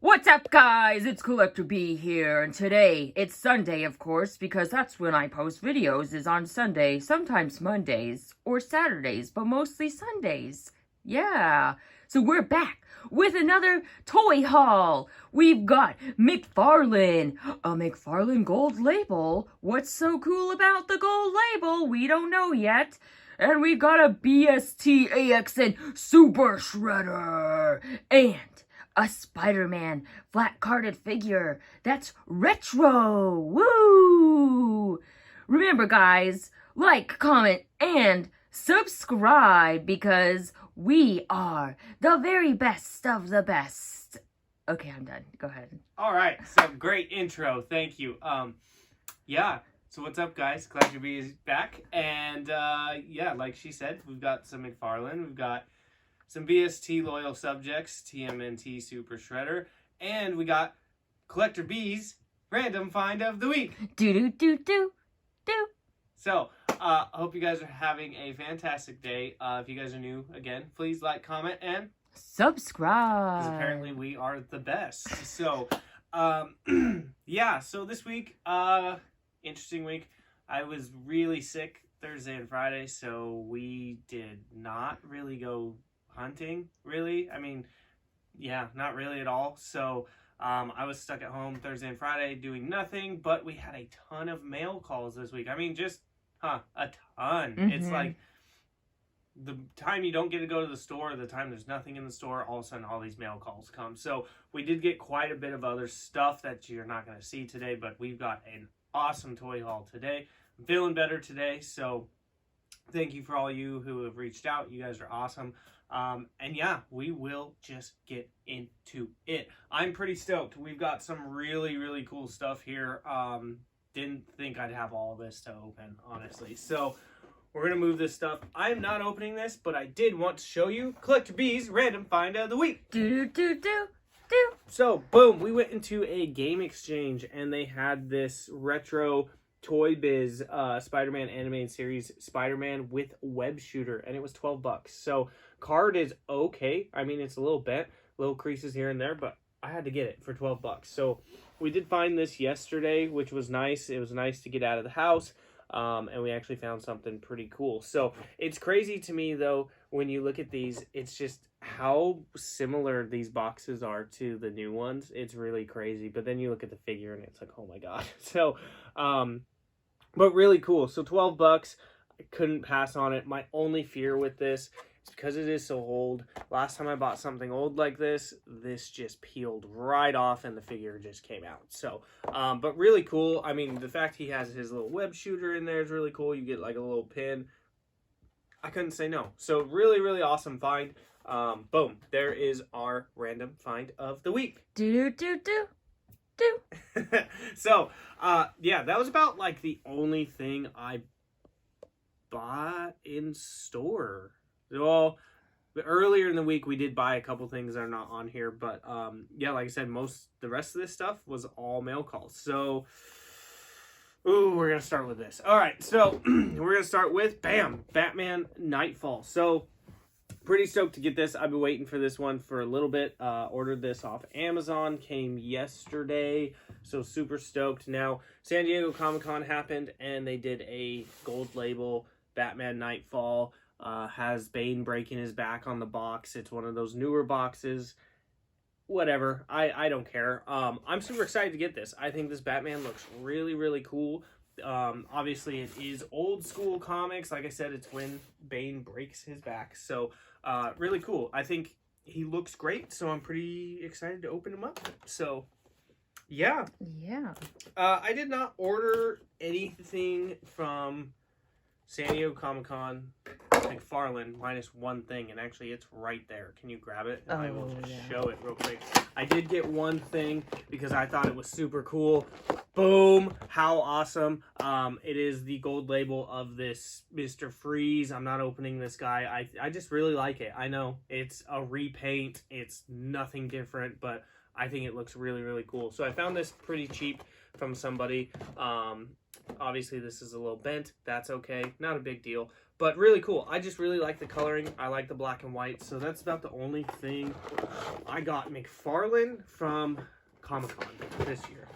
What's up, guys? It's Collector B here, and today, it's Sunday, of course, because that's when I post videos, is on Sunday, sometimes Mondays, or Saturdays, but mostly Sundays. Yeah, so we're back with another toy haul. We've got McFarlane, a McFarlane gold label. What's so cool about the gold label? We don't know yet. And we've got a BST AXN Super Shredder, and a Spider-Man flat-carded figure that's retro. Woo! Remember, guys, like, comment, and subscribe because we are the very best of the best. Okay, I'm done. Go ahead. All right, so great intro. Thank you. Yeah. So what's up, guys? Collector B is back, and yeah, like she said, we've got some McFarlane, we've got some BST loyal subjects, TMNT Super Shredder, and we got Collector B's random find of the week. Do. So, I hope you guys are having a fantastic day. If you guys are new, again, please like, comment, and subscribe. Because apparently we are the best. So, yeah, so this week, interesting week. I was really sick Thursday and Friday, so we did not really go hunting, really. I mean, yeah, not really at all. So I was stuck at home Thursday and Friday doing nothing, but we had a ton of mail calls this week. I mean, just a ton. It's like the time you don't get to go to the store, the time there's nothing in the store, all of a sudden all these mail calls come. So we did get quite a bit of other stuff that you're not going to see today, but we've got an awesome toy haul today. I'm feeling better today, so thank you for all you who have reached out. You guys are awesome. And yeah, we will just get into it. I'm pretty stoked. We've got some really, really cool stuff here. Didn't think I'd have all this to open, honestly. So we're going to move this stuff. I'm not opening this, but I did want to show you Collector B's random find of the week. Do. So, boom, we went into a game exchange, and they had this retro Toy Biz Spider-Man animated series Spider-Man with web shooter, and it was $12. So card is okay. I mean, it's a little bent, little creases here and there, but I had to get it for $12. So we did find this yesterday, which was nice. It was nice to get out of the house, and we actually found something pretty cool. So it's crazy to me, though, when you look at these, it's just how similar these boxes are to the new ones. It's really crazy. But then you look at the figure, and it's like, oh my god. So but really cool. So $12, I couldn't pass on it. My only fear with this is because it is so old. Last time I bought something old like this just peeled right off and the figure just came out. So, but really cool. I mean, the fact he has his little web shooter in there is really cool. You get like a little pin. I couldn't say no. So really, really awesome find. Boom. There is our random find of the week. Do. So, yeah, that was about like the only thing I bought in store. Well, earlier in the week we did buy a couple things that are not on here, but yeah, like I said, the rest of this stuff was all mail calls. So, ooh, we're gonna start with this. All right, so we're gonna start with Batman Nightfall. So, pretty stoked to get this. I've been waiting for this one for a little bit. Ordered this off Amazon. Came yesterday. So super stoked. Now, San Diego Comic-Con happened, and they did a gold label Batman Nightfall. Has Bane breaking his back on the box. It's one of those newer boxes. Whatever. I don't care. I'm super excited to get this. I think this Batman looks really, really cool. Obviously, it is old school comics. Like I said, it's when Bane breaks his back. So, really cool. I think he looks great, so I'm pretty excited to open him up. So, yeah. I did not order anything from San Diego Comic-Con McFarlane minus one thing, and actually it's right there. Can you grab it? And I will just show it real quick. I did get one thing because I thought it was super cool. Boom! How awesome. It is the gold label of this Mr. Freeze. I'm not opening this guy. I just really like it. I know it's a repaint. It's nothing different, but I think it looks really, really cool. So I found this pretty cheap from somebody. Obviously, this is a little bent. That's okay. Not a big deal. But really cool. I just really like the coloring. I like the black and white. So that's about the only thing. I got McFarlane from Comic-Con this year.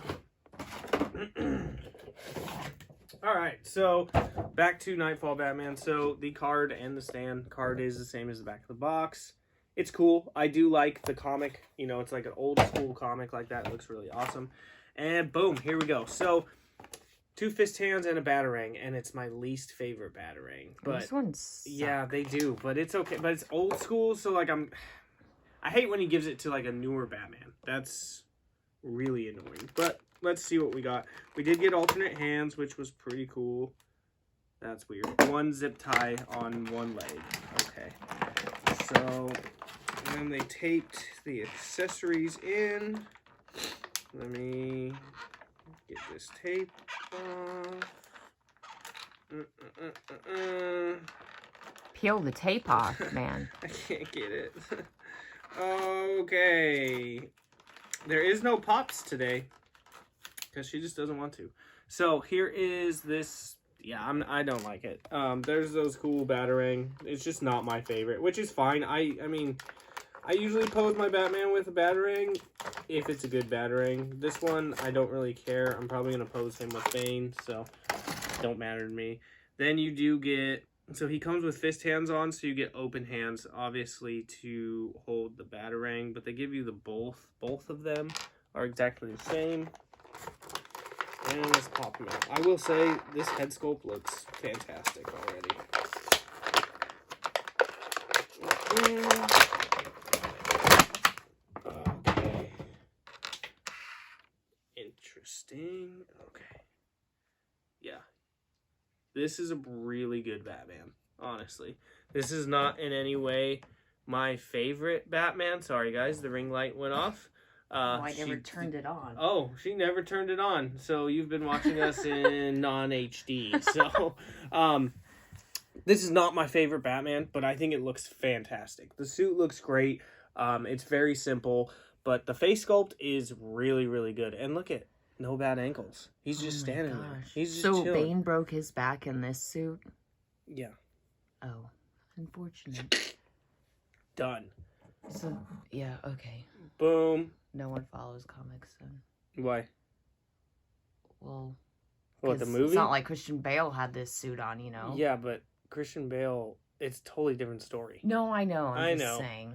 Alright, so back to Nightfall Batman. So the card and the stand card is the same as the back of the box. It's cool. I do like the comic. You know, it's like an old school comic like that. It looks really awesome. And boom, here we go. So 2 fist hands and a batarang, and it's my least favorite batarang. But this one's yeah, they do, but it's okay. But it's old school, so like I hate when he gives it to like a newer Batman. That's really annoying. But let's see what we got. We did get alternate hands, which was pretty cool. That's weird. 1 zip tie on 1 leg. Okay. So then they taped the accessories in. Let me get this tape off. Peel the tape off, man. I can't get it. Okay. There is no Pops today because she just doesn't want to. So here is this. Yeah, I don't like it. There's those cool Batarang. It's just not my favorite, which is fine. I mean, I usually pose my Batman with a Batarang if it's a good Batarang. This one, I don't really care. I'm probably going to pose him with Bane, so don't matter to me. Then you do get, so he comes with fist hands on, so you get open hands, obviously, to hold the Batarang, but they give you the both. Both of them are exactly the same. And let's pop him out. I will say, this head sculpt looks fantastic already. Okay. Interesting. Okay. Yeah. This is a really good Batman, honestly. This is not in any way my favorite Batman. Sorry, guys. The ring light went off. I never turned it on. Oh, she never turned it on. So you've been watching us in non-HD. So, this is not my favorite Batman, but I think it looks fantastic. The suit looks great. It's very simple, but the face sculpt is really, really good. And look at no bad ankles. He's just standing there. He's just chilling. Bane broke his back in this suit? Yeah. Oh, unfortunate. Done. So, yeah, okay. Boom. No one follows comics then. Why? Well, what, the movie? It's not like Christian Bale had this suit on, you know? Yeah, but Christian Bale, it's a totally different story. No, I know. I'm just saying.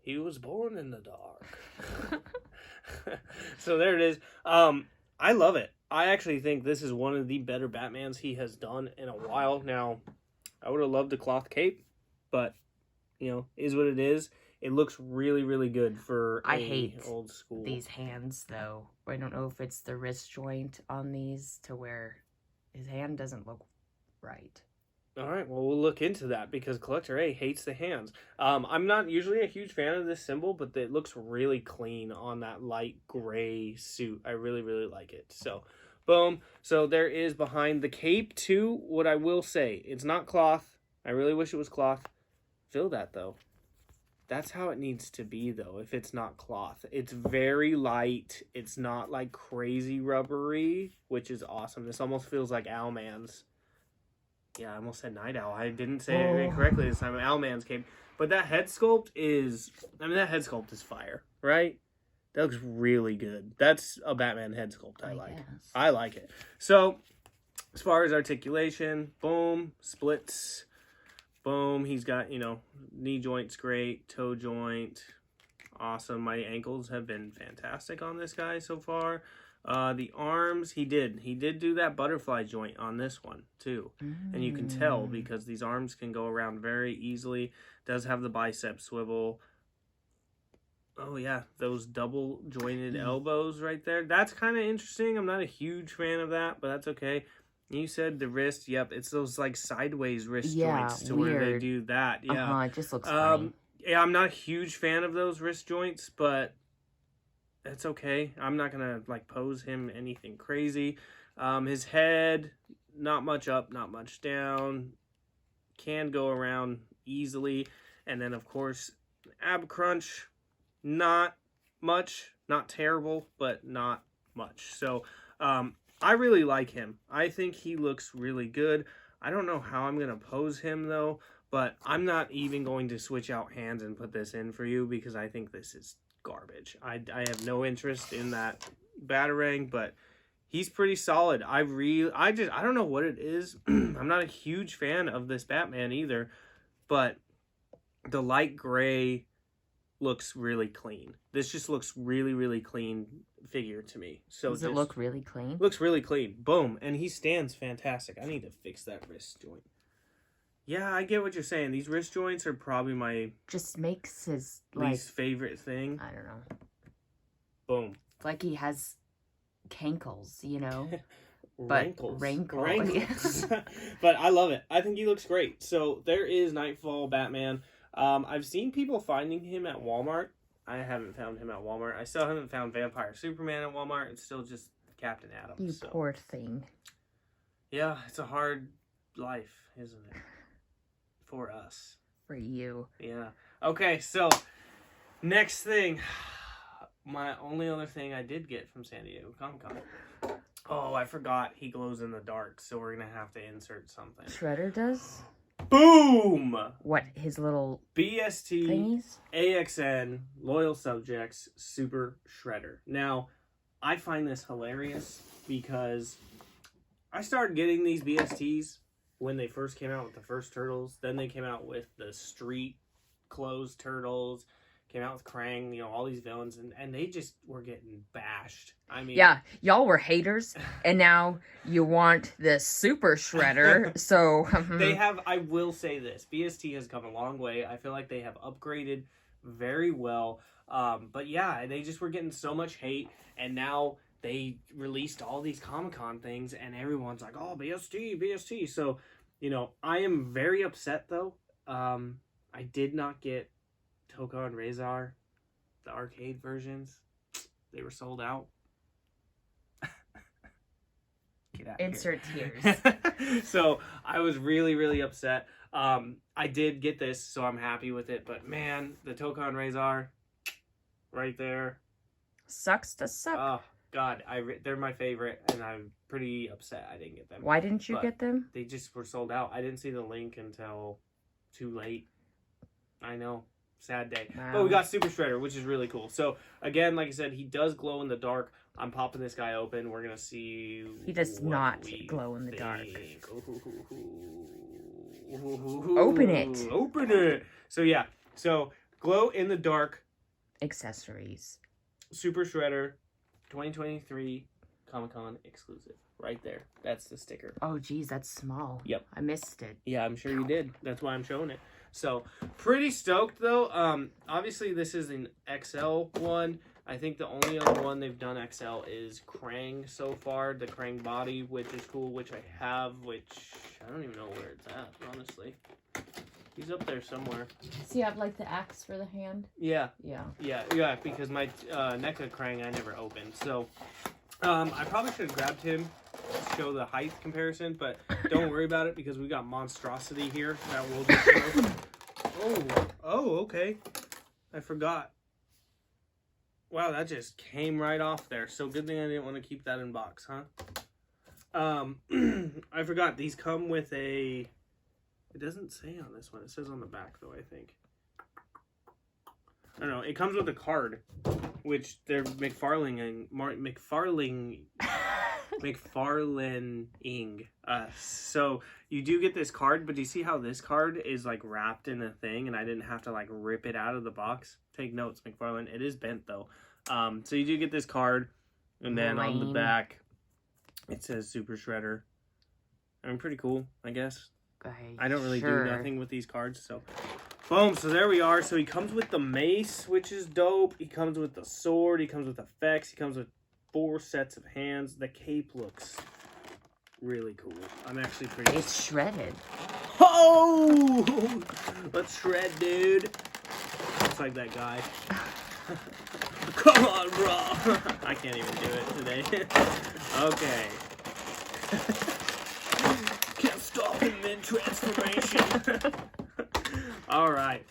He was born in the dark. So there it is. I love it. I actually think this is one of the better Batmans he has done in a while. Now, I would have loved a cloth cape, but, you know, is what it is. It looks really, really good for I hate old school. These hands, though. I don't know if it's the wrist joint on these to where his hand doesn't look right. All right, well, we'll look into that because Collector A hates the hands. I'm not usually a huge fan of this symbol, but it looks really clean on that light gray suit. I really, really like it. So, boom. So there is behind the cape, too. What I will say, it's not cloth. I really wish it was cloth. Feel that, though. That's how it needs to be, though, if it's not cloth. It's very light. It's not, like, crazy rubbery, which is awesome. This almost feels like Owlman's. Yeah, I almost said Night Owl. I didn't say it correctly this time. Owlman's cape. But that head sculpt is... I mean, that head sculpt is fire, right? That looks really good. That's a Batman head sculpt I like. Guess. I like it. So, as far as articulation, boom, splits... Boom, he's got, you know, knee joint's great, toe joint, awesome. My ankles have been fantastic on this guy so far. The arms, he did do that butterfly joint on this one, too. And you can tell because these arms can go around very easily. Does have the bicep swivel. Oh, yeah, those double jointed elbows right there. That's kind of interesting. I'm not a huge fan of that, but that's okay. You said the wrist. Yep, it's those like sideways wrist joints to weird. where they do that. Yeah, It just looks funny. Yeah, I'm not a huge fan of those wrist joints, but that's okay. I'm not gonna like pose him anything crazy. His head, not much up, not much down. Can go around easily, and then of course ab crunch, not much, not terrible, but not much. So, I really like him. I think he looks really good. I don't know how I'm going to pose him, though. But I'm not even going to switch out hands and put this in for you because I think this is garbage. I have no interest in that Batarang, but he's pretty solid. I don't know what it is. I'm not a huge fan of this Batman either, but the light gray looks really clean. This just looks really, really clean figure to me. So does it look really clean? Looks really clean. Boom. And he stands fantastic. I need to fix that wrist joint. Yeah, I get what you're saying. These wrist joints are probably my just makes his least favorite thing. I don't know. Boom. It's like he has cankles, you know? Rankles. Rankles. But I love it. I think he looks great. So there is Nightfall Batman. I've seen people finding him at Walmart. I haven't found him at Walmart. I still haven't found Vampire Superman at Walmart. It's still just Captain Atom. You poor thing. Yeah, it's a hard life, isn't it? For us. For you. Yeah. Okay, so next thing. My only other thing I did get from San Diego Comic-Con. Oh, I forgot he glows in the dark, so we're going to have to insert something. Shredder does? Boom! What, his little BST, thingies? AXN, Loyal Subjects, Super Shredder. Now, I find this hilarious because I started getting these BSTs when they first came out with the first Turtles. Then they came out with the Street Clothes Turtles. Came out with Krang, you know, all these villains, and they just were getting bashed. I mean... Yeah, y'all were haters, and now you want the Super Shredder, so... They have, I will say this, BST has come a long way. I feel like they have upgraded very well. But yeah, they just were getting so much hate, and now they released all these Comic-Con things, and everyone's like, oh, BST, BST. So, you know, I am very upset, though. I did not get Toka and Razor, the arcade versions. They were sold out. Get out Insert here. tears. So I was really, really upset. I did get this, so I'm happy with it. But man, the Toka and Razor, right there. Sucks to suck. Oh God, they're my favorite, and I'm pretty upset I didn't get them. Why didn't you get them? They just were sold out. I didn't see the link until too late. I know. Sad day. Wow. But we got Super Shredder, which is really cool. So, again, like I said, he does glow in the dark. I'm popping this guy open. We're going to see he does not glow in the dark. Open it. Open it. So, yeah. So, glow in the dark. Accessories. Super Shredder, 2023 Comic-Con exclusive. Right there. That's the sticker. Oh, geez, that's small. Yep. I missed it. Yeah, I'm sure you did. That's why I'm showing it. So, pretty stoked, though. Obviously, this is an XL one. I think the only other one they've done XL is Krang so far. The Krang body, which is cool, which I have, which I don't even know where it's at, honestly. He's up there somewhere. Does he have, like, the axe for the hand? Yeah. Yeah. Yeah, because my NECA Krang I never opened. So, I probably should have grabbed him to show the height comparison, but don't worry about it because we got monstrosity here that will just show. Oh, okay. I forgot. Wow, that just came right off there. So good thing I didn't want to keep that in box, huh? I forgot. These come with a... It doesn't say on this one. It says on the back, though, I think. I don't know. It comes with a card, which they're McFarlaneing. So you do get this card, but do you see how this card is like wrapped in a thing, and I didn't have to like rip it out of the box? Take notes, McFarlane. It is bent though. So you do get this card, and then on the back it says Super Shredder. I mean, pretty cool, I guess. I don't really do nothing with these cards, so boom. So there we are. So he comes with the mace, which is dope. He comes with the sword. He comes with effects. He comes with 4 sets of hands. The cape looks really cool. I'm actually pretty... It's shredded. Oh! Let's shred, dude. Looks like that guy. Come on, bro. I can't even do it today. Okay. Can't stop him mid-transformation. All right.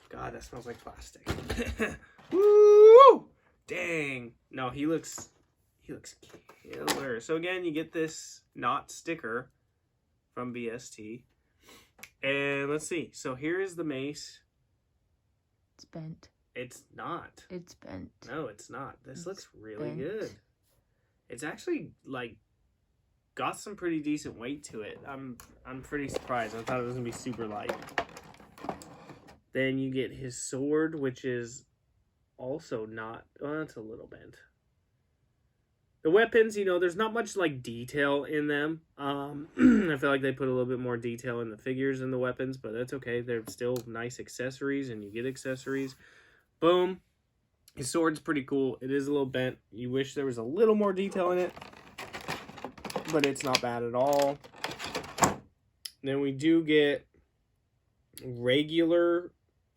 God, that smells like plastic. Woo! Dang. No, he looks killer. So again, you get this not sticker from BST. And let's see. So here is the mace. It's bent. It's not. It's bent. No, it's not. This looks really bent. good. It's actually like got some pretty decent weight to it. I'm pretty surprised. I thought it was gonna be super light. Then you get his sword, which is also not. Well, it's a little bent. The weapons, you know, there's not much like detail in them. I feel like they put a little bit more detail in the figures and the weapons, but that's okay. They're still nice accessories, and you get accessories. Boom. His sword's pretty cool. It is a little bent. You wish there was a little more detail in it, but it's not bad at all. Then we do get regular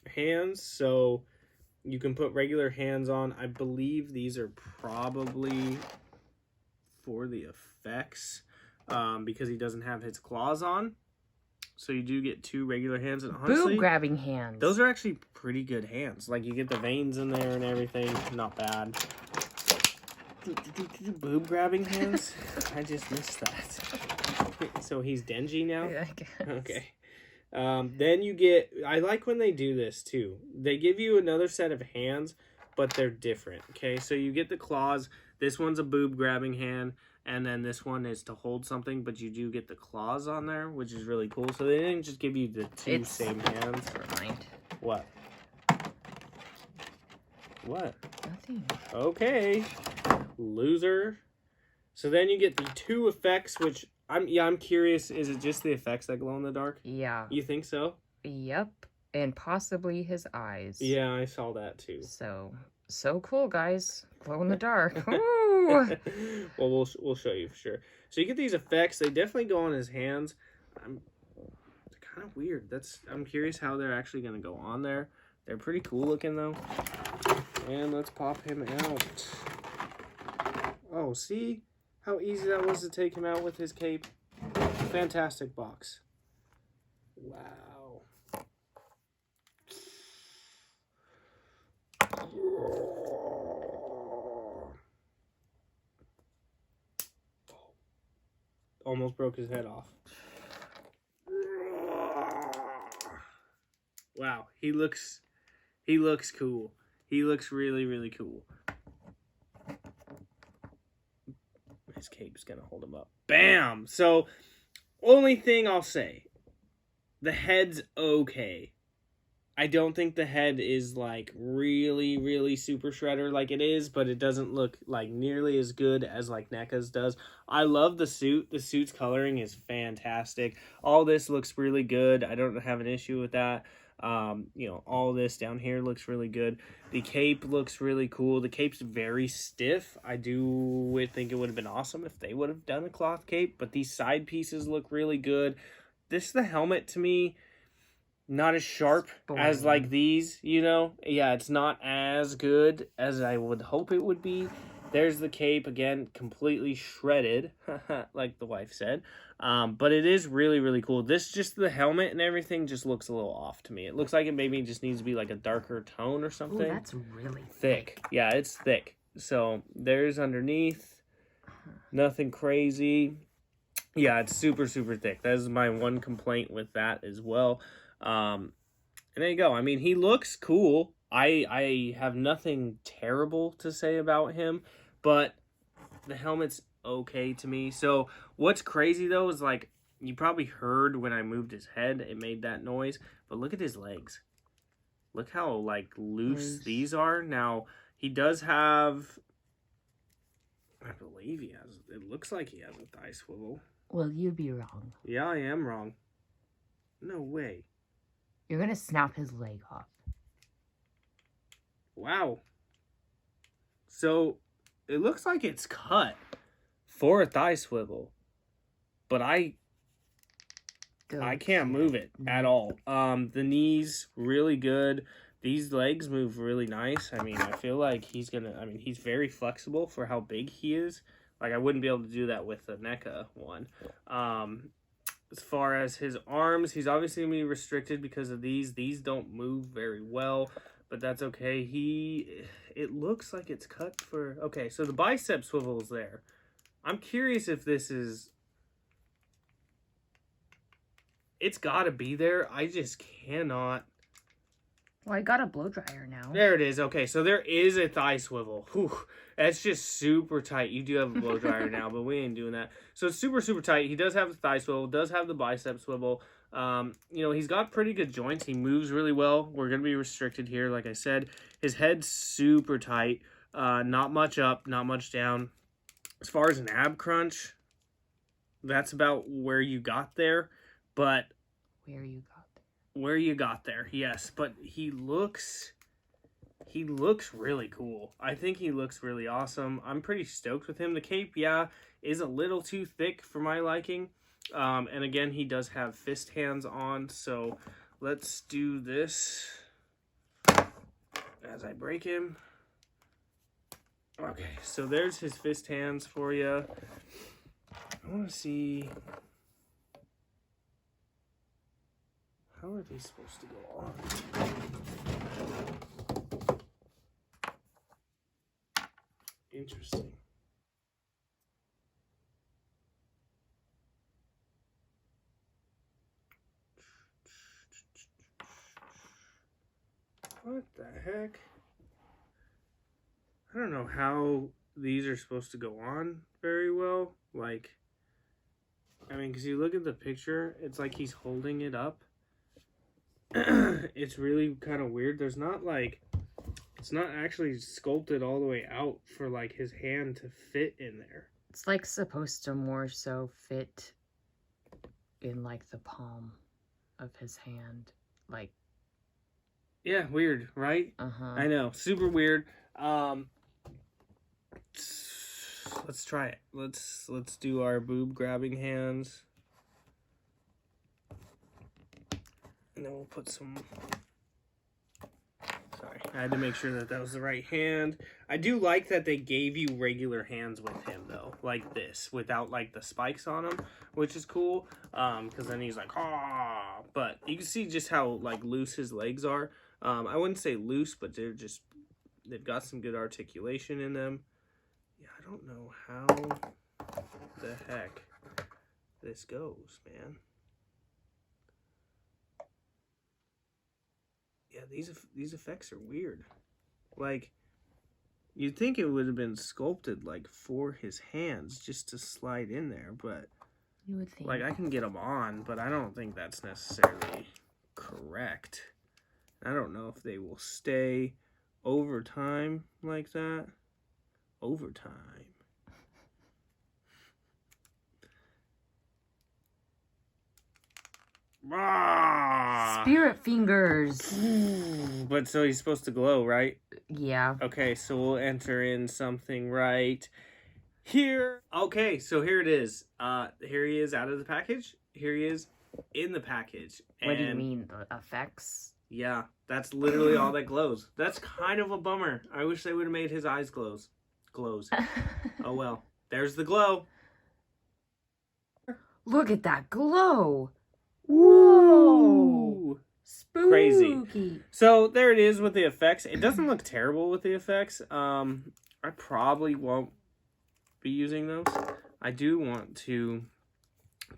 hands, so you can put regular hands on. I believe these are probably for the effects, because he doesn't have his claws on. So you do get 2 regular hands. And honestly, Boob grabbing hands. those are actually pretty good hands. Like, you get the veins in there and everything. Not bad. Boob grabbing hands? I just missed that. So he's Denji now? Yeah, I guess. Okay. Then you get... I like when they do this, too. They give you another set of hands, but they're different. Okay, so you get the claws. This one's a boob grabbing hand. And then this one is to hold something, but you do get the claws on there, which is really cool. So they didn't just give you the 2 same hands. Never mind. What? What? Nothing. Okay. Loser. So then you get the 2 effects, which I'm curious, is it just the effects that glow in the dark? Yeah. You think so? Yep. And possibly his eyes. Yeah, I saw that too. So cool, guys. Glow in the dark. Ooh. Well, we'll show you for sure. So you get these effects. They definitely go on his hands. They're kind of weird. I'm curious how they're actually going to go on there. They're pretty cool looking though. And let's pop him out. Oh, see how easy that was to take him out with his cape? Fantastic box. Wow. Almost broke his head off. Wow, he looks cool. He looks really, really cool. His cape's gonna hold him up. Bam! So, only thing I'll say, the head's okay. I don't think the head is like really, really super shredder like it is, but it doesn't look like nearly as good as like NECA's does. I love the suit. The suit's coloring is fantastic. All this looks really good. I don't have an issue with that. You know, all this down here looks really good. The cape looks really cool. The cape's very stiff. I do think it would have been awesome if they would have done a cloth cape, but these side pieces look really good. The helmet to me, not as sharp as like these, you know? Yeah, it's not as good as I would hope it would be. There's the cape, again, completely shredded, like the wife said. But it is really, really cool. Just the helmet and everything just looks a little off to me. It looks like it maybe just needs to be like a darker tone or something. Ooh, that's really thick. Yeah, it's thick. So there's underneath. Nothing crazy. Yeah, it's super, super thick. That is my one complaint with that as well. And there you go. I mean, he looks cool. I have nothing terrible to say about him, but the helmet's okay to me. So what's crazy though is like, you probably heard when I moved his head, it made that noise, but look at his legs. Look how like loose these are. Now he does have, I believe he has, it looks like he has a thigh swivel. Well, you'd be wrong. Yeah, I am wrong. No way. You're gonna snap his leg off. Wow. So, it looks like it's cut for a thigh swivel. But I can't move it at all. The knees, really good. These legs move really nice. I mean, I feel like he's very flexible for how big he is. Like, I wouldn't be able to do that with the NECA one. As far as his arms, he's obviously going to be restricted because of these. These don't move very well, but that's okay. It looks like it's cut for... Okay, so the bicep swivel is there. I'm curious if this is... It's got to be there. I just cannot. Well, I got a blow dryer now. There it is. Okay, so there is a thigh swivel. Whew, that's just super tight. You do have a blow dryer now, but we ain't doing that. So it's super, super tight. He does have the thigh swivel, does have the bicep swivel. You know, he's got pretty good joints. He moves really well. We're going to be restricted here, like I said. His head's super tight. Not much up, not much down. As far as an ab crunch, that's about where you got there. But where you got there, yes. But he looks really cool. I think he looks really awesome. I'm pretty stoked with him. The cape, yeah, is a little too thick for my liking. And again, he does have fist hands on. So let's do this as I break him. Okay, so there's his fist hands for you. I want to see... How are they supposed to go on? Interesting. What the heck? I don't know how these are supposed to go on very well. Like, I mean, because you look at the picture, it's like he's holding it up. It's really kind of weird. There's not like, it's not actually sculpted all the way out for like his hand to fit in there. It's like supposed to more so fit in like the palm of his hand. Like, yeah, weird, right? I know, super weird. Let's try it. Let's do our boob grabbing hands. And then we'll put some... Sorry, I had to make sure that that was the right hand. I do like that they gave you regular hands with him, though. Like this, without, like, the spikes on him, which is cool. Because then he's like, ah. But you can see just how, like, loose his legs are. I wouldn't say loose, but they're just... They've got some good articulation in them. Yeah, I don't know how the heck this goes, man. Yeah, these effects are weird. Like, you'd think it would have been sculpted, like, for his hands just to slide in there, but... You would think. Like, I can get them on, but I don't think that's necessarily correct. I don't know if they will stay over time like that. Over time. Spirit fingers. But so he's supposed to glow, right? Yeah. Okay, so we'll enter in something right here. Okay, so here it is. Here he is out of the package. Here he is in the package. What do you mean? The effects? Yeah, that's literally all that glows. That's kind of a bummer. I wish they would have made his eyes glows. Oh well. There's the glow. Look at that glow. Whoa. Spooky. Crazy. So there it is with the effects. It doesn't look terrible with the effects. I probably won't be using those. I do want to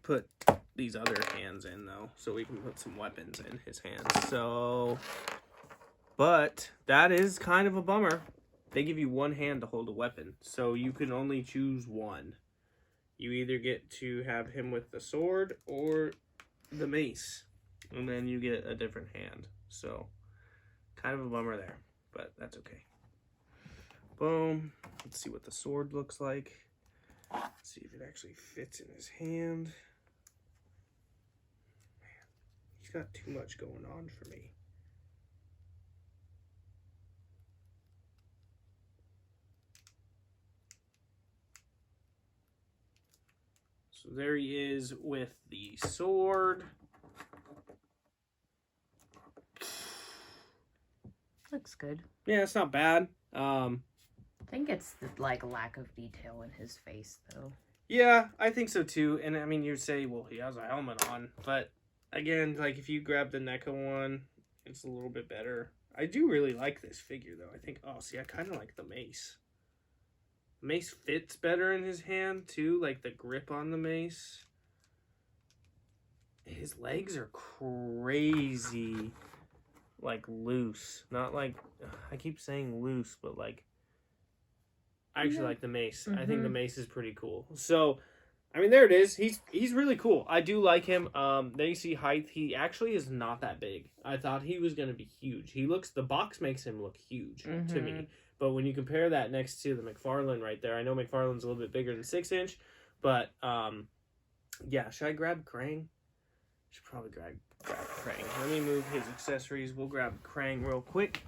put these other hands in though, so we can put some weapons in his hands. So, but that is kind of a bummer. They give you one hand to hold a weapon, so you can only choose one. You either get to have him with the sword or the mace, and then you get a different hand. So, kind of a bummer there, but that's okay. Boom. Let's see what the sword looks like. Let's see if it actually fits in his hand. Man, he's got too much going on for me. So there he is with the sword. Looks good. Yeah, it's not bad. I think it's the like lack of detail in his face though. Yeah, I think so too. And I mean, you'd say, well, he has a helmet on, but again, like if you grab the NECA one, it's a little bit better. I do really like this figure though. I think, oh, see, I kind of like the mace. Mace fits better in his hand too, like the grip on the mace. his legs are crazy, like loose. Not like, I keep saying loose, but like, I actually like the mace. I think the mace is pretty cool. So, I mean, there it is. He's really cool. I do like him. Then you see height. He actually is not that big. I thought he was going to be huge. The box makes him look huge to me. But when you compare that next to the McFarlane right there, I know McFarlane's a little bit bigger than 6-inch, but yeah, should I grab Krang? Should probably grab Krang. Let me move his accessories. We'll grab Krang real quick.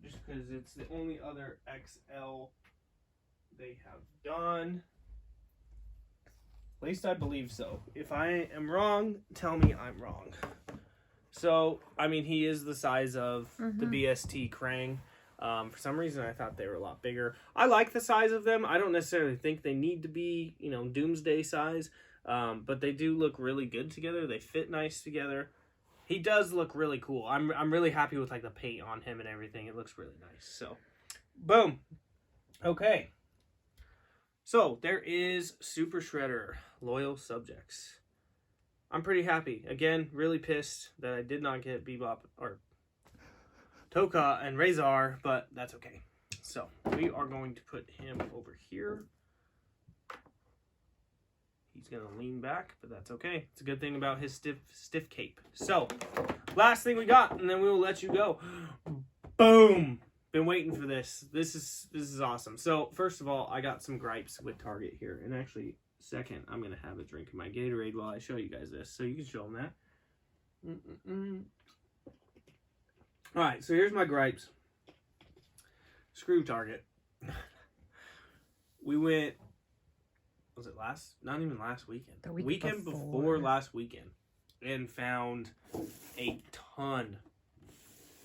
Just because it's the only other XL they have done. At least I believe so. If I am wrong, tell me I'm wrong. So, I mean, he is the size of the BST Krang. For some reason, I thought they were a lot bigger. I like the size of them. I don't necessarily think they need to be, you know, Doomsday size. But they do look really good together. They fit nice together. He does look really cool. I'm really happy with, like, the paint on him and everything. It looks really nice. So, boom. Okay. So, there is Super Shredder, Loyal Subjects. I'm pretty happy. Again, really pissed that I did not get Bebop or Toka and Razor, but that's okay. So, we are going to put him over here. He's going to lean back, but that's okay. It's a good thing about his stiff cape. So, last thing we got, and then we will let you go. Boom! Been waiting for this. This is awesome. So, first of all, I got some gripes with Target here. And actually, second, I'm going to have a drink of my Gatorade while I show you guys this. So, you can show them that. Alright, so here's my gripes. Screw Target. We went, was it not even last weekend. The weekend before last weekend. And found a ton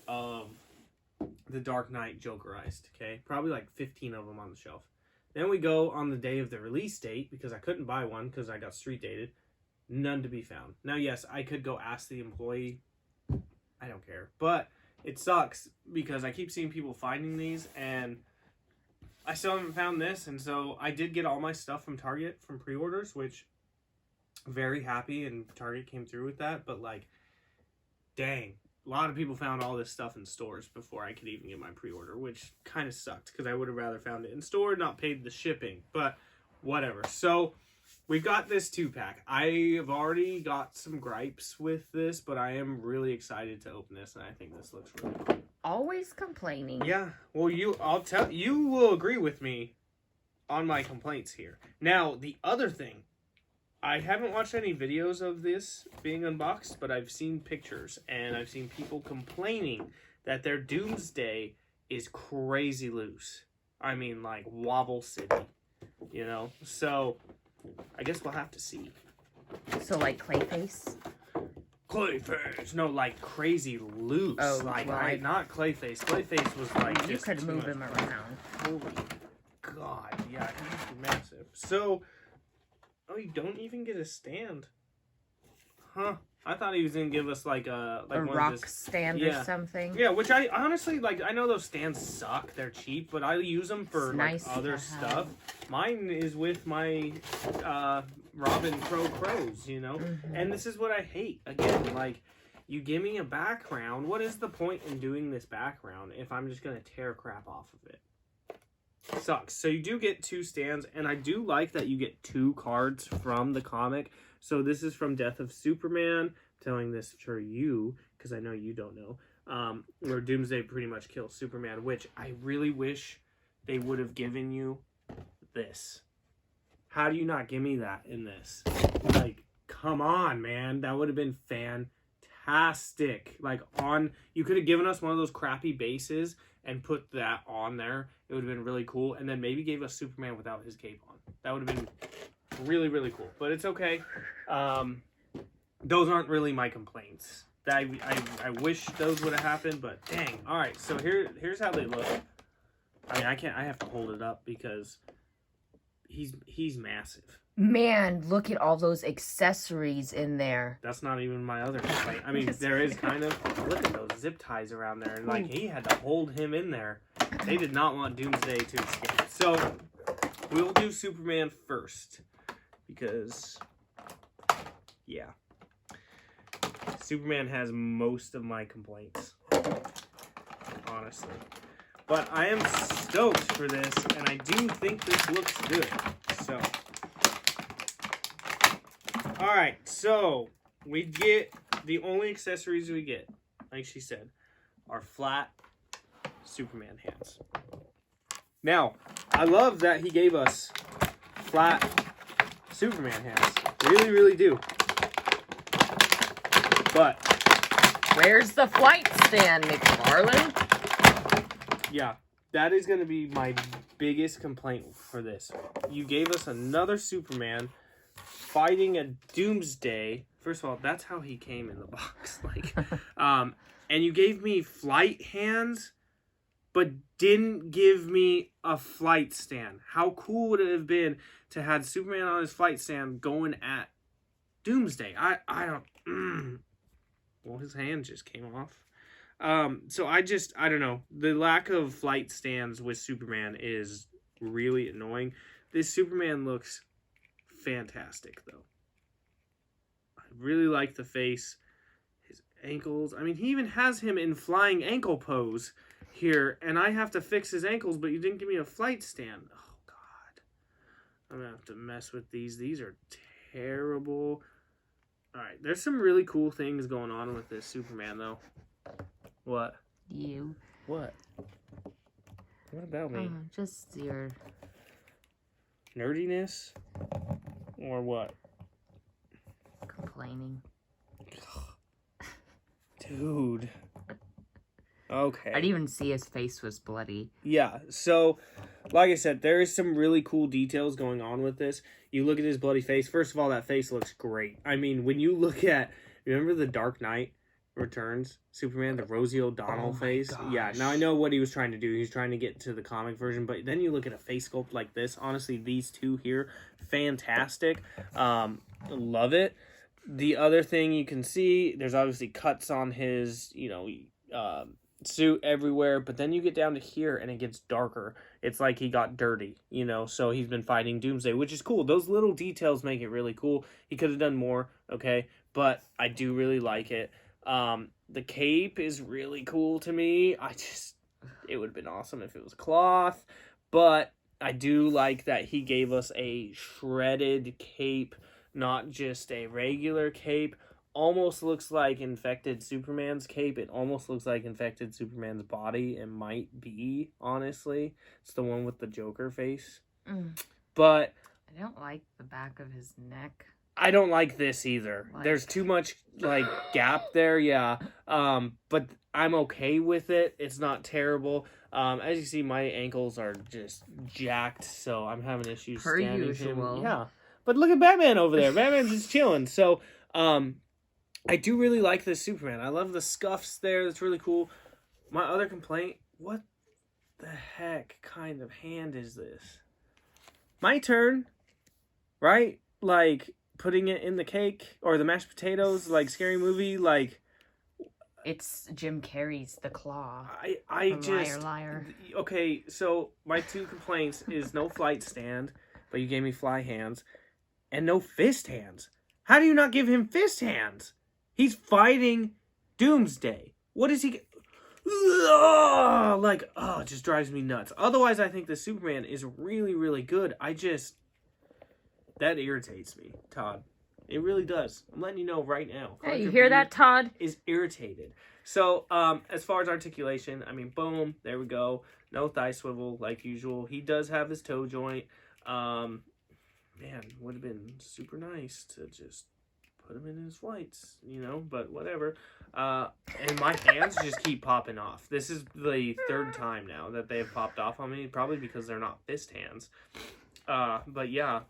of the Dark Knight Jokerized, okay? Probably like 15 of them on the shelf. Then we go on the day of the release date, because I couldn't buy one because I got street dated. None to be found. Now, yes, I could go ask the employee. I don't care. But it sucks because I keep seeing people finding these, and I still haven't found this. And so I did get all my stuff from Target from pre-orders, which very happy, and Target came through with that. But like, dang, a lot of people found all this stuff in stores before I could even get my pre-order, which kind of sucked because I would have rather found it in store, not paid the shipping. But whatever. So we've got this 2-pack. I have already got some gripes with this, but I am really excited to open this, and I think this looks really cool. Always complaining. Yeah, well, you will agree with me on my complaints here. Now, the other thing, I haven't watched any videos of this being unboxed, but I've seen pictures, and I've seen people complaining that their Doomsday is crazy loose. I mean, like, Wobble City, you know? So I guess we'll have to see. So, like Clayface? Clayface! No, like crazy loose. Oh, like, well, not Clayface. Clayface was like you just could too move much. him around. Holy God, yeah, he's massive. So, oh, you don't even get a stand. Huh. I thought he was going to give us like a rock stand or something. Yeah, which I honestly, like, I know those stands suck. They're cheap, but I use them for nice other stuff. Mine is with my Robin Crows, you know? And this is what I hate. Again, like, you give me a background. What is the point in doing this background if I'm just going to tear crap off of it? Sucks. So you do get 2 stands, and I do like that you get 2 cards from the comic. So this is from Death of Superman. I'm telling this for you, because I know you don't know. Where Doomsday pretty much kills Superman, which I really wish they would have given you this. How do you not give me that in this? Like, come on, man. That would have been fantastic. Like, you could have given us one of those crappy bases and put that on there. It would have been really cool. And then maybe gave us Superman without his cape on. That would have been really, really cool. But it's okay. Those aren't really my complaints. I wish those would have happened, but dang. All right, so here's how they look. I mean, I have to hold it up because he's massive. Man, look at all those accessories in there. That's not even my other complaint. I mean, there is kind of, look at those zip ties around there. And, like, he had to hold him in there. They did not want Doomsday to escape. So, we'll do Superman first. Because, yeah. Superman has most of my complaints. Honestly. But I am stoked for this, and I do think this looks good. So. Alright, so we get, the only accessories we get, like she said, are flat Superman hands. Now, I love that he gave us flat Superman hands. Really, really do. But where's the flight stand, McFarlane? Yeah, that is going to be my biggest complaint for this. You gave us another Superman fighting a Doomsday. First of all, that's how he came in the box. And you gave me flight hands, but didn't give me a flight stand. How cool would it have been to have Superman on his flight stand going at Doomsday? I don't... Well, his hand just came off. So I don't know. The lack of flight stands with Superman is really annoying. This Superman looks fantastic, though. I really like the face. His ankles. I mean, he even has him in flying ankle pose here, and I have to fix his ankles, but you didn't give me a flight stand. Oh, God. I'm going to have to mess with these. These are terrible. All right, there's some really cool things going on with this Superman, though. What? You. What? What about me? Just your... nerdiness? Or what? Complaining. Dude. Okay. I didn't even see his face was bloody. Yeah, so, like I said, there is some really cool details going on with this. You look at his bloody face. First of all, that face looks great. I mean, when you look at... Remember the Dark Knight Returns? Superman, the Rosie O'Donnell face? Gosh. Yeah, now I know what he was trying to do. He was trying to get to the comic version, but then you look at a face sculpt like this. Honestly, these two here, fantastic. Love it. The other thing you can see, there's obviously cuts on his, suit everywhere, but then you get down to here and it gets darker. It's like he got dirty, so he's been fighting Doomsday, which is cool. Those little details make it really cool. He could have done more, okay, but I do really like it. The cape is really cool to me. It would have been awesome if it was cloth, but I do like that he gave us a shredded cape, not just a regular cape. Almost looks like Infected Superman's cape. It almost looks like Infected Superman's body. It might be, honestly. It's the one with the Joker face. But I don't like the back of his neck. I don't like this either. There's too much, gap there, yeah. But I'm okay with it. It's not terrible. As you see, my ankles are just jacked, so I'm having issues standing. Per usual. Yeah. But look at Batman over there. Batman's just chilling. So, I do really like this Superman. I love the scuffs there. That's really cool. My other complaint, what the heck kind of hand is this? My turn, right? Putting it in the cake or the mashed potatoes, Scary Movie, It's Jim Carrey's The Claw. Liar. Okay, so my two complaints is no flight stand, but you gave me fly hands, and no fist hands. How do you not give him fist hands? He's fighting Doomsday. What is he... it just drives me nuts. Otherwise, I think the Superman is really, really good. That irritates me, Todd. It really does. I'm letting you know right now. Hey, you hear that, Todd? Is irritated. So, as far as articulation, boom, there we go. No thigh swivel, like usual. He does have his toe joint. Man, would have been super nice to just put him in his flights, but whatever. And my hands just keep popping off. This is the third time now that they've popped off on me, probably because they're not fist hands. But yeah,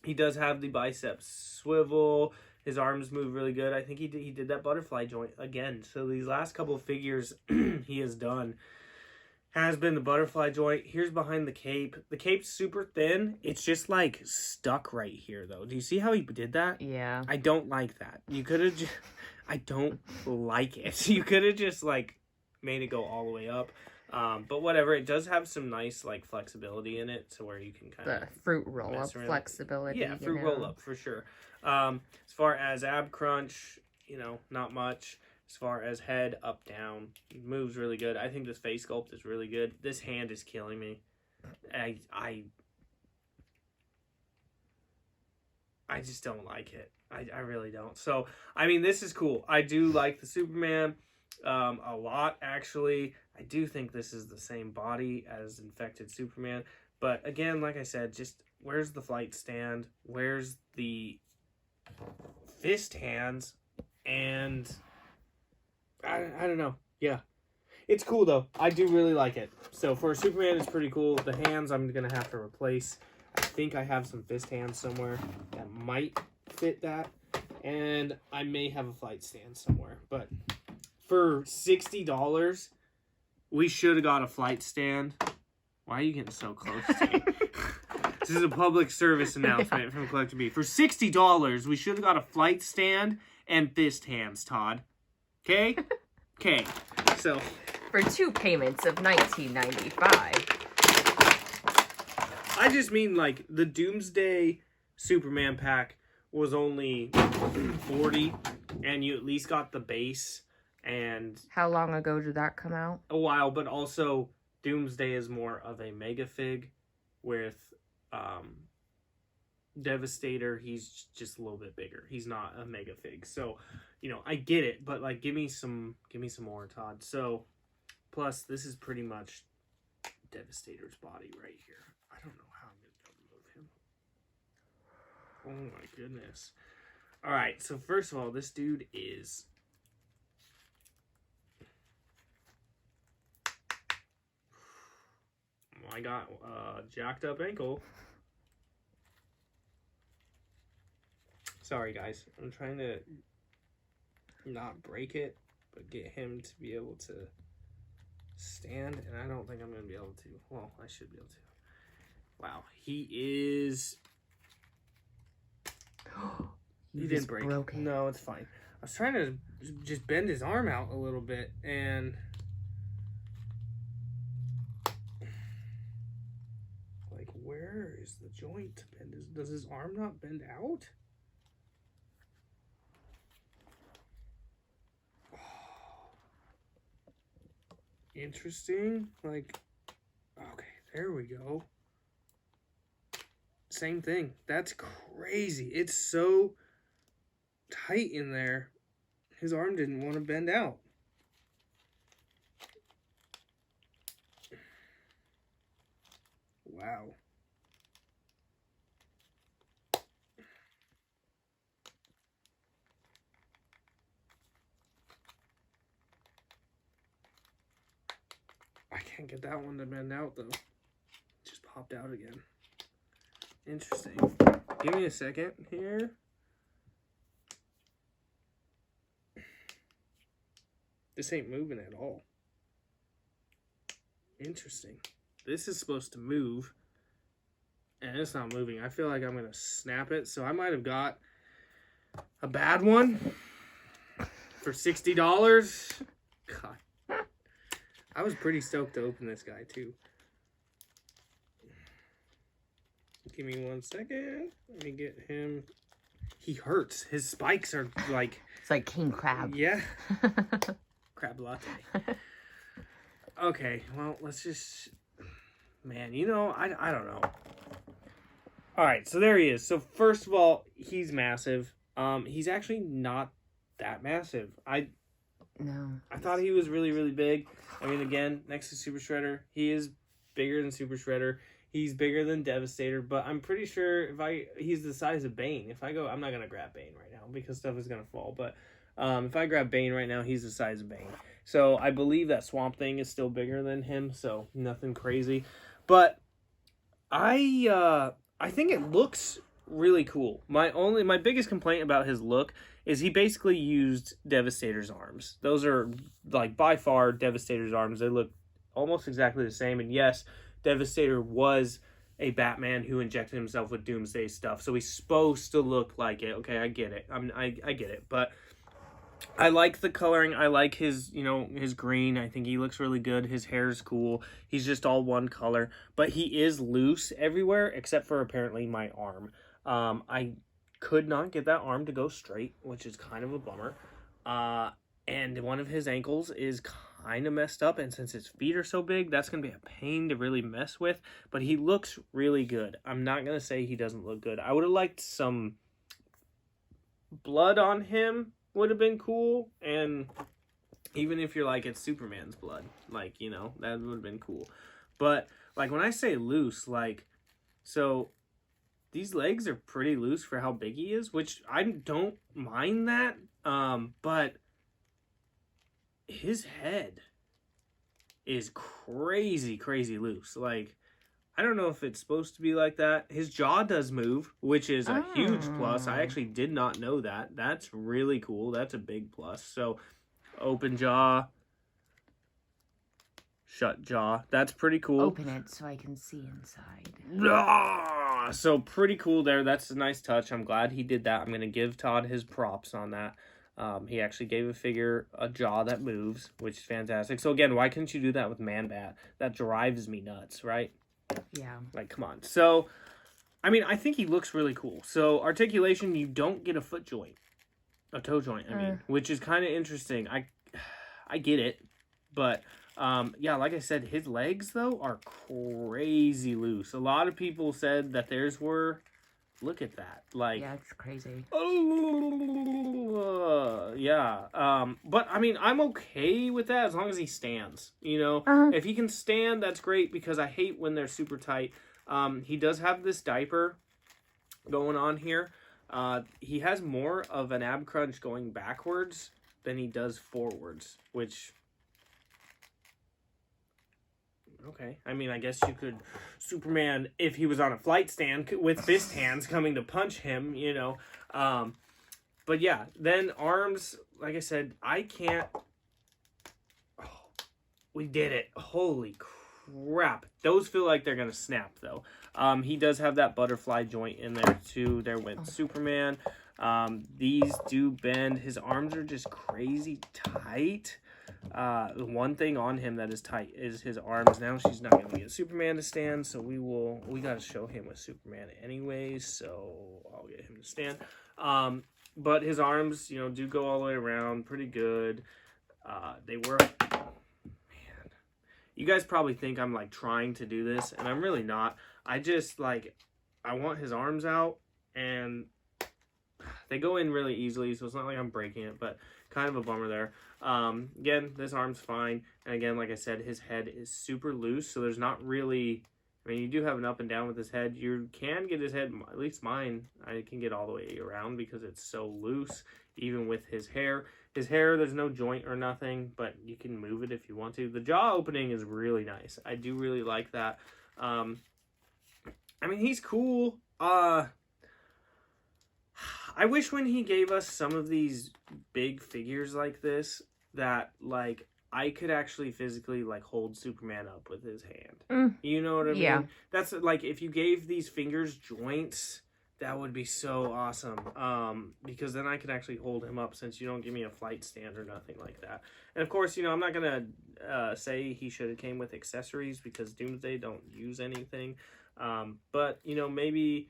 he does have the biceps swivel. His arms move really good. I think he did that butterfly joint again. So these last couple of figures he has done has been the butterfly joint. Here's behind the cape. The cape's super thin. It's just stuck right here though. Do you see how he did that? Yeah. I don't like that. You could have I don't like it. You could have just made it go all the way up. But whatever, it does have some nice like flexibility in it, to where you can kind of The fruit roll up flexibility. Yeah, fruit roll up for sure. As far as ab crunch, not much. As far as head, up, down, moves really good. I think this face sculpt is really good. This hand is killing me. I just don't like it. I really don't. So, I mean, this is cool. I do like the Superman a lot, actually. I do think this is the same body as Infected Superman. But again, like I said, just where's the flight stand? Where's the fist hands? And I don't know. Yeah. It's cool, though. I do really like it. So for Superman, it's pretty cool. The hands I'm going to have to replace. I think I have some fist hands somewhere that might fit that. And I may have a flight stand somewhere. But for $60, we should have got a flight stand. Why are you getting so close to me? This is a public service announcement from Collector B. For $60, we should have got a flight stand and fist hands, Todd. Okay? Okay. So for 2 payments of $19.95. I just mean, like, the Doomsday Superman pack was only $40, and you at least got the base. And how long ago did that come out? A while, but also Doomsday is more of a mega fig, with Devastator, he's just a little bit bigger. He's not a mega fig. So, I get it, but like give me some more, Todd. So, plus this is pretty much Devastator's body right here. I don't know how I'm gonna move him. Oh my goodness. All right, so first of all, this dude is I got jacked up ankle. Sorry, guys. I'm trying to not break it, but get him to be able to stand, and I don't think I'm going to be able to. Well, I should be able to. Wow. He is... He didn't break. Broken. No, it's fine. I was trying to just bend his arm out a little bit, and... like, where is the joint to bend? Does his arm not bend out? Interesting. Like, okay, there we go. Same thing. That's crazy. It's so tight in there. His arm didn't want to bend out. Wow. I can't get that one to bend out, though. It just popped out again. Interesting. Give me a second here. This ain't moving at all. Interesting. This is supposed to move, and it's not moving. I feel like I'm going to snap it, so I might have got a bad one for $60. God. I was pretty stoked to open this guy, too. Give me 1 second. Let me get him. He hurts. His spikes are like... It's like King Crab. Yeah. Crab latte. Okay, well, let's just... Man, I don't know. Alright, so there he is. So first of all, he's massive. He's actually not that massive. I thought he was really, really big. I mean, again, next to Super Shredder, he is bigger than Super Shredder. He's bigger than Devastator, but I'm pretty sure he's the size of Bane. If I go, I'm not going to grab Bane right now because stuff is going to fall, but if I grab Bane right now, he's the size of Bane. So I believe that Swamp Thing is still bigger than him, so nothing crazy. But I think it looks really cool. My biggest complaint about his look is he basically used Devastator's arms. Those are, like, by far Devastator's arms. They look almost exactly the same, and yes, Devastator was a Batman who injected himself with Doomsday stuff, so he's supposed to look like it. Okay, I get it. I get it, but I like the coloring. I like his, his green. I think he looks really good. His hair's cool. He's just all one color. But he is loose everywhere except for apparently my arm. I could not get that arm to go straight, which is kind of a bummer. And one of his ankles is kind of messed up. And since his feet are so big, that's going to be a pain to really mess with. But he looks really good. I'm not going to say he doesn't look good. I would have liked some blood on him. Would have been cool, and even if you're like, it's Superman's blood, like, that would have been cool. But, like, when I say loose, like, so these legs are pretty loose for how big he is, which I don't mind that, but his head is crazy, crazy loose. Like, I don't know if it's supposed to be like that. His jaw does move, which is a huge plus. I actually did not know that. That's really cool. That's a big plus. So, open jaw, shut jaw. That's pretty cool. Open it so I can see inside. So, pretty cool there. That's a nice touch. I'm glad he did that. I'm going to give Todd his props on that. He actually gave a figure a jaw that moves, which is fantastic. So, again, why couldn't you do that with Man-Bat? That drives me nuts, right? Yeah. Like, come on. So, I mean, I think he looks really cool. So, articulation, you don't get a foot joint. A toe joint, which is kind of interesting. I get it. But, yeah, like I said, his legs, though, are crazy loose. A lot of people said that theirs were... Look at that. Like... Yeah, it's crazy. Yeah. But, I mean, I'm okay with that as long as he stands. If he can stand, that's great, because I hate when they're super tight. He does have this diaper going on here. He has more of an ab crunch going backwards than he does forwards, which... Okay. I mean, I guess you could... Superman, if he was on a flight stand with fist hands coming to punch him, But yeah, then arms, like I said, I can't... Oh, we did it. Holy crap. Those feel like they're going to snap, though. He does have that butterfly joint in there, too. There went Superman. These do bend. His arms are just crazy tight. The one thing on him that is tight is his arms. Now she's not going to get Superman to stand, so we got to show him with Superman anyways, so I'll get him to stand. But his arms, do go all the way around pretty good. They were... Man. You guys probably think I'm, like, trying to do this, and I'm really not. I just, like, I want his arms out, and they go in really easily, so it's not like I'm breaking it, but kind of a bummer there. Again, this arm's fine. And again, like I said, his head is super loose, so there's not really... I mean, you do have an up and down with his head. You can get his head, at least mine, I can get all the way around because it's so loose, even with his hair. His hair, there's no joint or nothing, but you can move it if you want to. The jaw opening is really nice. I do really like that. I mean, he's cool. I wish when he gave us some of these big figures like this, that, like, I could actually physically, like, hold Superman up with his hand. You know what I mean? Yeah. That's, like, if you gave these fingers joints, that would be so awesome. Because then I could actually hold him up, since you don't give me a flight stand or nothing like that. And, of course, I'm not going to say he should have came with accessories, because Doomsday don't use anything. But, maybe,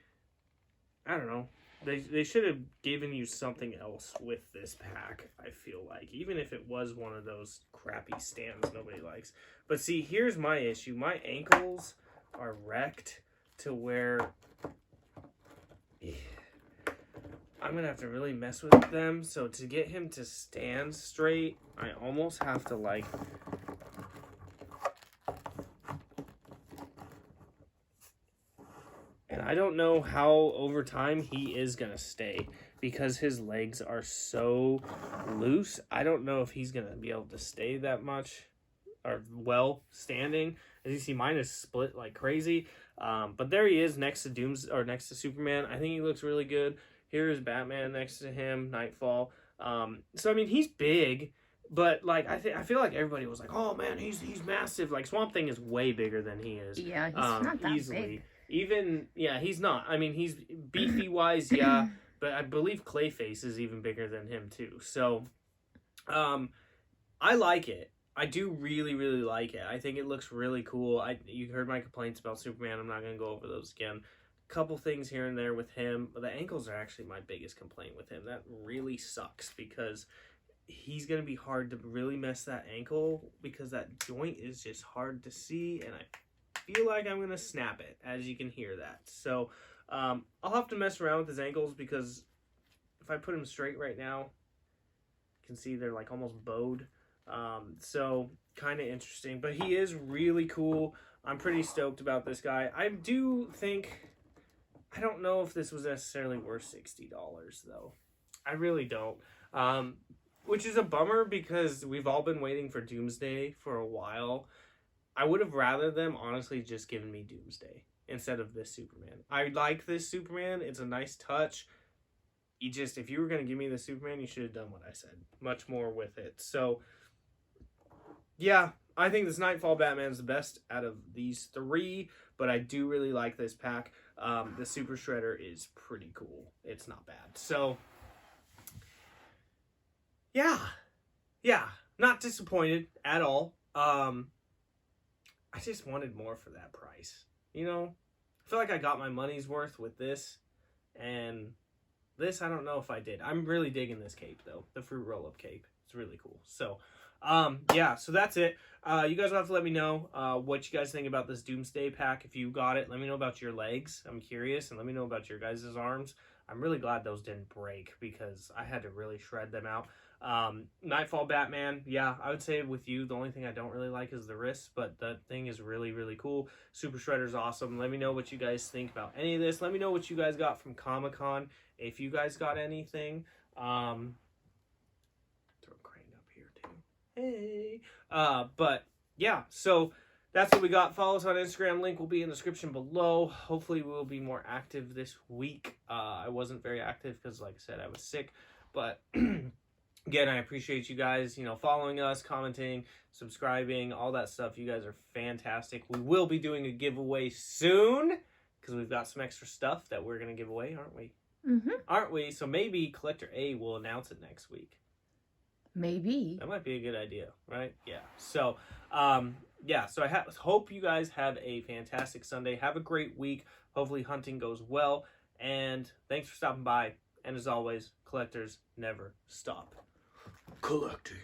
I don't know. They should have given you something else with this pack, I feel like. Even if it was one of those crappy stands nobody likes. But see, here's my issue. My ankles are wrecked to where... I'm going to have to really mess with them. So to get him to stand straight, I almost have to, like... And I don't know how over time he is going to stay, because his legs are so loose. I don't know if he's going to be able to stay that much or well standing. As you see, mine is split like crazy. But there he is next to next to Superman. I think he looks really good. Here is Batman next to him, Nightfall. So I mean, he's big, but like I feel like everybody was like, "Oh man, he's massive." Like Swamp Thing is way bigger than he is. Yeah, he's not that easily. big. Even, yeah, he's not. I mean, he's beefy-wise, yeah, but I believe Clayface is even bigger than him, too. So, I like it. I do really, really like it. I think it looks really cool. You heard my complaints about Superman. I'm not going to go over those again. Couple things here and there with him. But the ankles are actually my biggest complaint with him. That really sucks because he's going to be hard to really mess that ankle because that joint is just hard to see. And I feel like I'm going to snap it, as you can hear that. So I'll have to mess around with his ankles because if I put him straight right now, you can see they're like almost bowed. So kind of interesting, but he is really cool. I'm pretty stoked about this guy. I do think, I don't know if this was necessarily worth $60 though. I really don't. Which is a bummer because we've all been waiting for Doomsday for a while. I would have rather them honestly just given me Doomsday instead of this Superman. I like this Superman. It's a nice touch. If you were going to give me the Superman, you should have done what I said. Much more with it. So, yeah, I think this Nightfall Batman is the best out of these three, but I do really like this pack. The Super Shredder is pretty cool. It's not bad. So, yeah, not disappointed at all. I just wanted more for that price. You know, I feel like I got my money's worth with this, and this, I don't know if I did. I'm really digging this cape, though. The fruit roll-up cape. It's really cool. So, yeah, so that's it. You guys will have to let me know what you guys think about this Doomsday pack. If you got it, let me know about your legs. I'm curious. And let me know about your guys' arms. I'm really glad those didn't break because I had to really shred them out. Nightfall Batman, yeah, I would say with you, the only thing I don't really like is the wrists, but the thing is really, really cool. Super Shredder's awesome. Let me know what you guys think about any of this. Let me know what you guys got from Comic-Con. If you guys got anything, throw Crane up here too. Hey. But yeah, so that's what we got. Follow us on Instagram. Link will be in the description below. Hopefully we'll be more active this week. I wasn't very active because, like I said, I was sick. But again, I appreciate you guys, following us, commenting, subscribing, all that stuff. You guys are fantastic. We will be doing a giveaway soon because we've got some extra stuff that we're going to give away, aren't we? Mm-hmm. Aren't we? So maybe Collector A will announce it next week. Maybe. That might be a good idea, right? Yeah. So, yeah. So I hope you guys have a fantastic Sunday. Have a great week. Hopefully hunting goes well. And thanks for stopping by. And as always, collectors never stop collecting.